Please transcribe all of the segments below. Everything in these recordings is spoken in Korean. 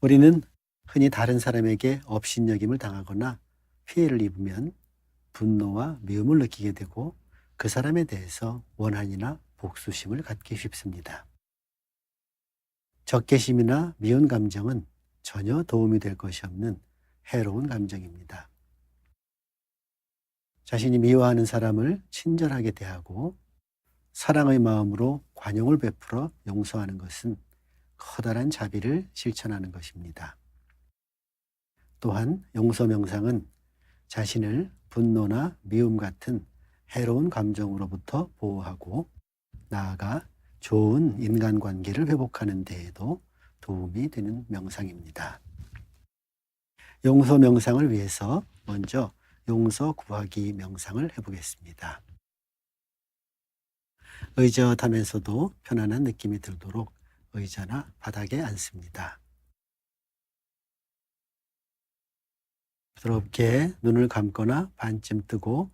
우리는 흔히 다른 사람에게 업신여김을 당하거나 피해를 입으면 분노와 미움을 느끼게 되고 그 사람에 대해서 원한이나 복수심을 갖기 쉽습니다. 적개심이나 미운 감정은 전혀 도움이 될 것이 없는 해로운 감정입니다. 자신이 미워하는 사람을 친절하게 대하고 사랑의 마음으로 관용을 베풀어 용서하는 것은 커다란 자비를 실천하는 것입니다. 또한 용서 명상은 자신을 분노나 미움 같은 해로운 감정으로부터 보호하고 나아가 좋은 인간관계를 회복하는 데에도 도움이 되는 명상입니다. 용서 명상을 위해서 먼저 용서 구하기 명상을 해보겠습니다. 의젓하면서도 편안한 느낌이 들도록 의자나 바닥에 앉습니다. 부드럽게 눈을 감거나 반쯤 뜨고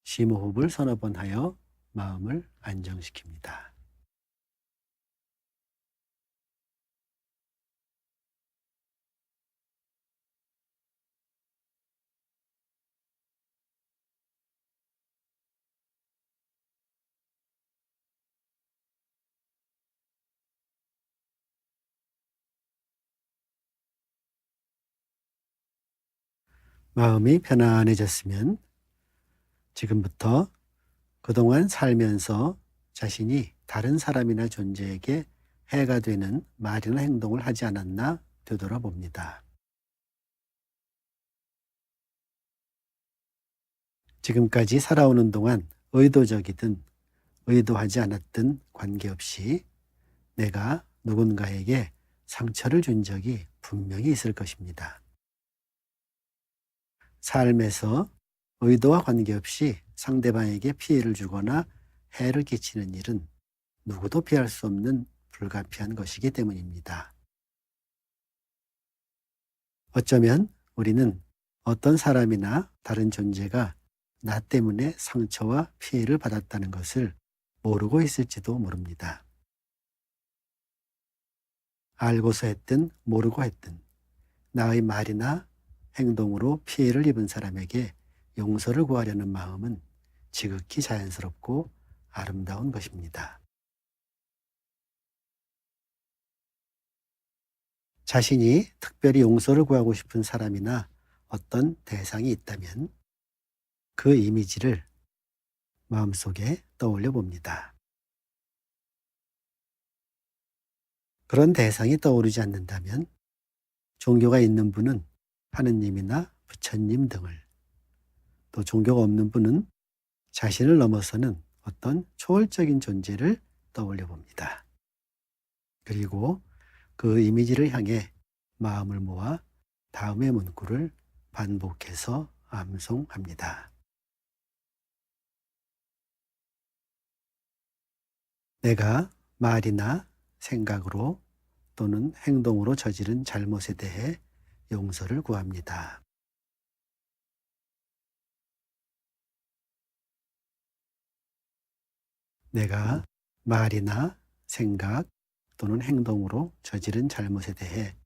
심호흡을 서너 번 하여 마음을 안정시킵니다. 마음이 편안해졌으면 지금부터 그동안 살면서 자신이 다른 사람이나 존재에게 해가 되는 말이나 행동을 하지 않았나 되돌아봅니다. 지금까지 살아오는 동안 의도적이든 의도하지 않았든 관계없이 내가 누군가에게 상처를 준 적이 분명히 있을 것입니다. 삶에서 의도와 관계없이 상대방에게 피해를 주거나 해를 끼치는 일은 누구도 피할 수 없는 불가피한 것이기 때문입니다. 어쩌면 우리는 어떤 사람이나 다른 존재가 나 때문에 상처와 피해를 받았다는 것을 모르고 있을지도 모릅니다. 알고서 했든 모르고 했든 나의 말이나 행동으로 피해를 입은 사람에게 용서를 구하려는 마음은 지극히 자연스럽고 아름다운 것입니다. 자신이 특별히 용서를 구하고 싶은 사람이나 어떤 대상이 있다면 그 이미지를 마음속에 떠올려 봅니다. 그런 대상이 떠오르지 않는다면 종교가 있는 분은 하느님이나 부처님 등을, 또 종교가 없는 분은 자신을 넘어서는 어떤 초월적인 존재를 떠올려 봅니다. 그리고 그 이미지를 향해 마음을 모아 다음의 문구를 반복해서 암송합니다. 내가 말이나 생각으로 또는 행동으로 저지른 잘못에 대해 용서를 구합니다. 내가 말이나 생각 또는 행동으로 저지른 잘못에 대해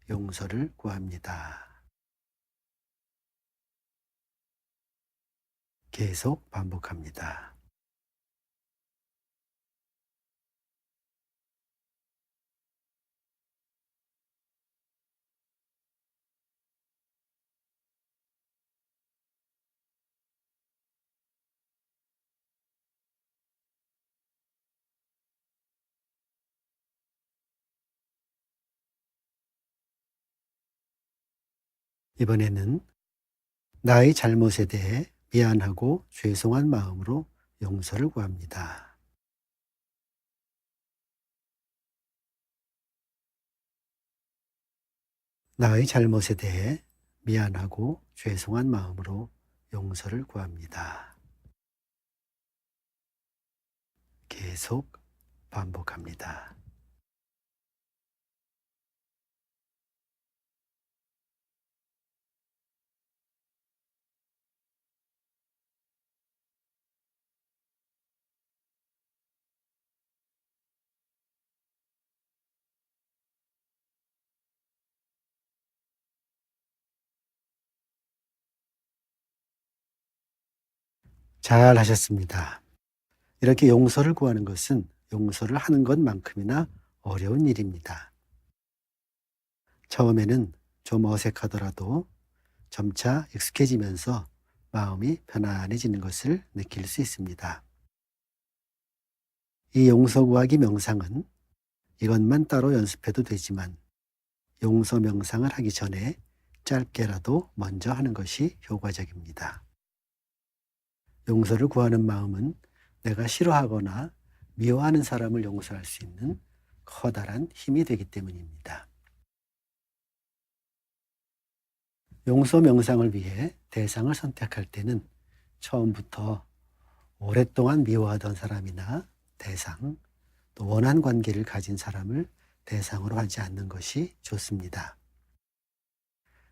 용서를 구합니다. 계속 반복합니다. 이번에는 나의 잘못에 대해 미안하고 죄송한 마음으로 용서를 구합니다. 나의 잘못에 대해 미안하고 죄송한 마음으로 용서를 구합니다. 계속 반복합니다. 잘 하셨습니다. 이렇게 용서를 구하는 것은 용서를 하는 것만큼이나 어려운 일입니다. 처음에는 좀 어색하더라도 점차 익숙해지면서 마음이 편안해지는 것을 느낄 수 있습니다. 이 용서 구하기 명상은 이것만 따로 연습해도 되지만 용서 명상을 하기 전에 짧게라도 먼저 하는 것이 효과적입니다. 용서를 구하는 마음은 내가 싫어하거나 미워하는 사람을 용서할 수 있는 커다란 힘이 되기 때문입니다. 용서 명상을 위해 대상을 선택할 때는 처음부터 오랫동안 미워하던 사람이나 대상, 또 원한 관계를 가진 사람을 대상으로 하지 않는 것이 좋습니다.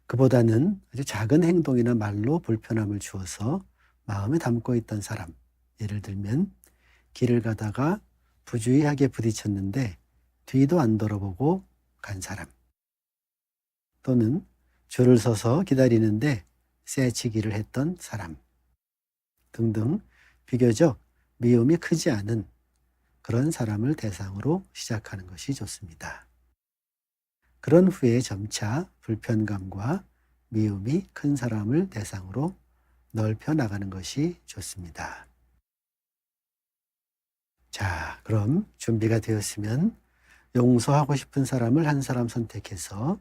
그보다는 아주 작은 행동이나 말로 불편함을 주어서 마음에 담고 있던 사람, 예를 들면 길을 가다가 부주의하게 부딪혔는데 뒤도 안 돌아보고 간 사람, 또는 줄을 서서 기다리는데 새치기를 했던 사람 등등 비교적 미움이 크지 않은 그런 사람을 대상으로 시작하는 것이 좋습니다. 그런 후에 점차 불편감과 미움이 큰 사람을 대상으로 넓혀 나가는 것이 좋습니다. 자, 그럼 준비가 되었으면 용서하고 싶은 사람을 한 사람 선택해서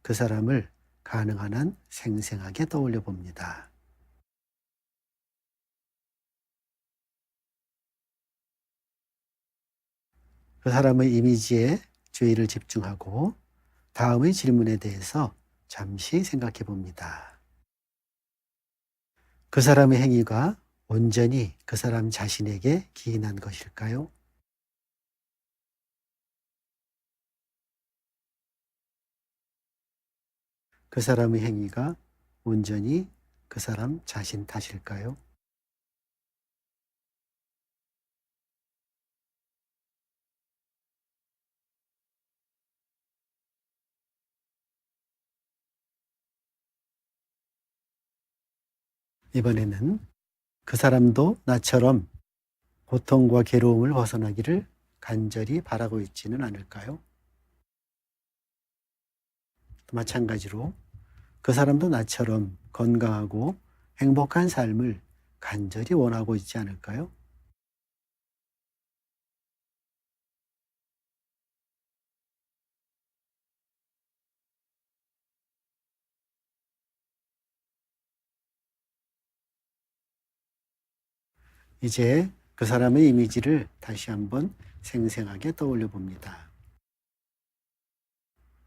그 사람을 가능한 한 생생하게 떠올려 봅니다. 그 사람의 이미지에 주의를 집중하고 다음의 질문에 대해서 잠시 생각해 봅니다. 그 사람의 행위가 온전히 그 사람 자신에게 기인한 것일까요? 그 사람의 행위가 온전히 그 사람 자신 탓일까요? 이번에는 그 사람도 나처럼 고통과 괴로움을 벗어나기를 간절히 바라고 있지는 않을까요? 또 마찬가지로 그 사람도 나처럼 건강하고 행복한 삶을 간절히 원하고 있지 않을까요? 이제 그 사람의 이미지를 다시 한번 생생하게 떠올려 봅니다.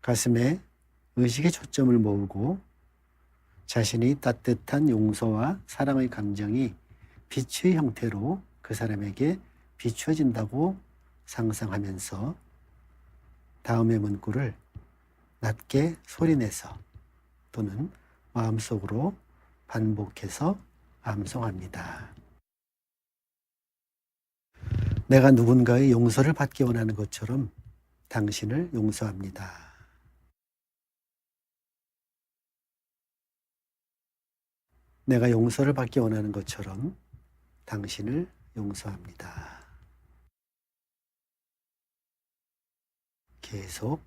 가슴에 의식의 초점을 모으고 자신의 따뜻한 용서와 사랑의 감정이 빛의 형태로 그 사람에게 비추어진다고 상상하면서 다음의 문구를 낮게 소리내서 또는 마음속으로 반복해서 암송합니다. 내가 누군가의 용서를 받기 원하는 것처럼 당신을 용서합니다. 내가 용서를 받기 원하는 것처럼 당신을 용서합니다. 계속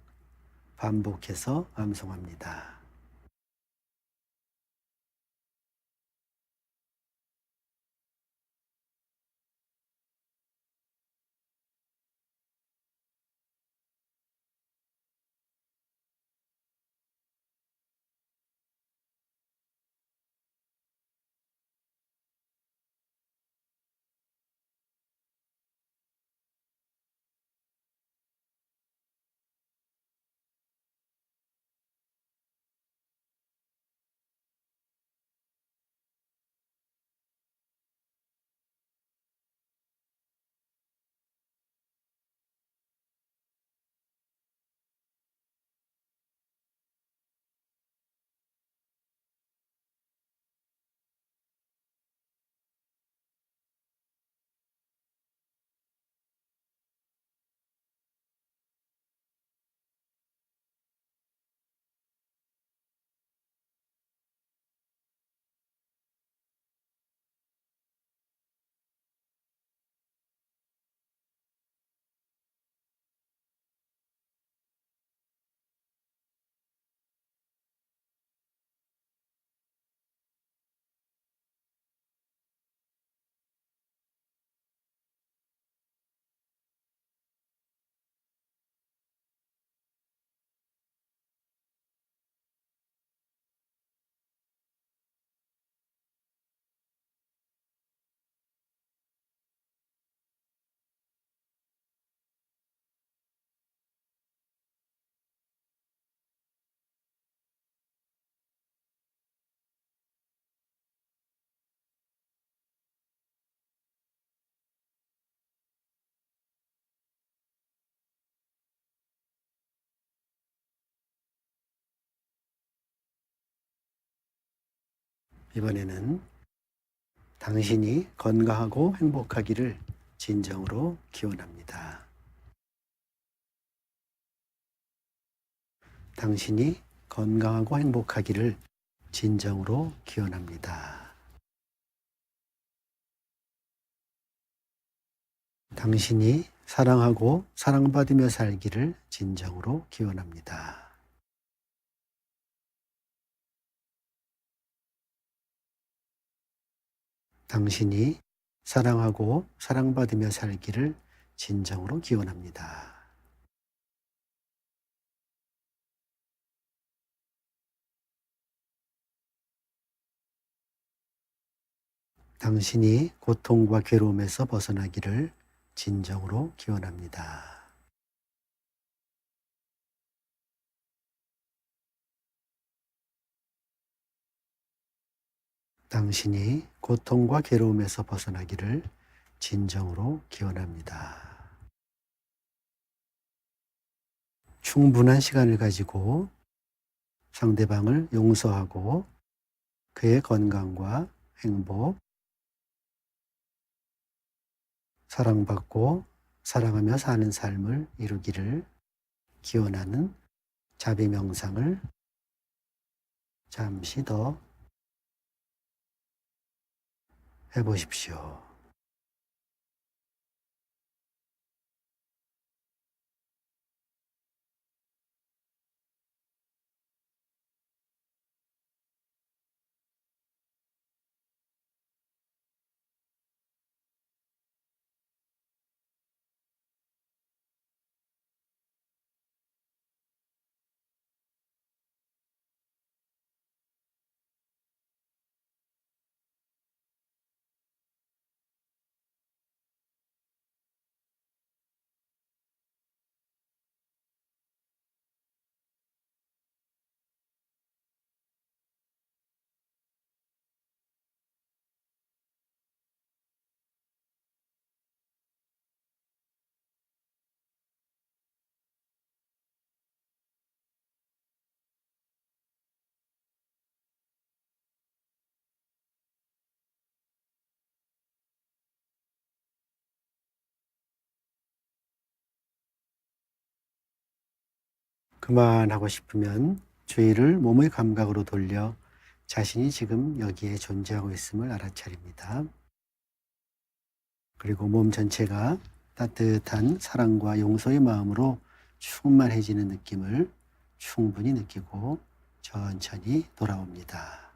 반복해서 암송합니다. 이번에는 당신이 건강하고 행복하기를 진정으로 기원합니다. 당신이 건강하고 행복하기를 진정으로 기원합니다. 당신이 사랑하고 사랑받으며 살기를 진정으로 기원합니다. 당신이 사랑하고 사랑받으며 살기를 진정으로 기원합니다. 당신이 고통과 괴로움에서 벗어나기를 진정으로 기원합니다. 당신이 고통과 괴로움에서 벗어나기를 진정으로 기원합니다. 충분한 시간을 가지고 상대방을 용서하고 그의 건강과 행복, 사랑받고 사랑하며 사는 삶을 이루기를 기원하는 자비 명상을 잠시 더 해보십시오. 그만하고 싶으면 주의를 몸의 감각으로 돌려 자신이 지금 여기에 존재하고 있음을 알아차립니다. 그리고 몸 전체가 따뜻한 사랑과 용서의 마음으로 충만해지는 느낌을 충분히 느끼고 천천히 돌아옵니다.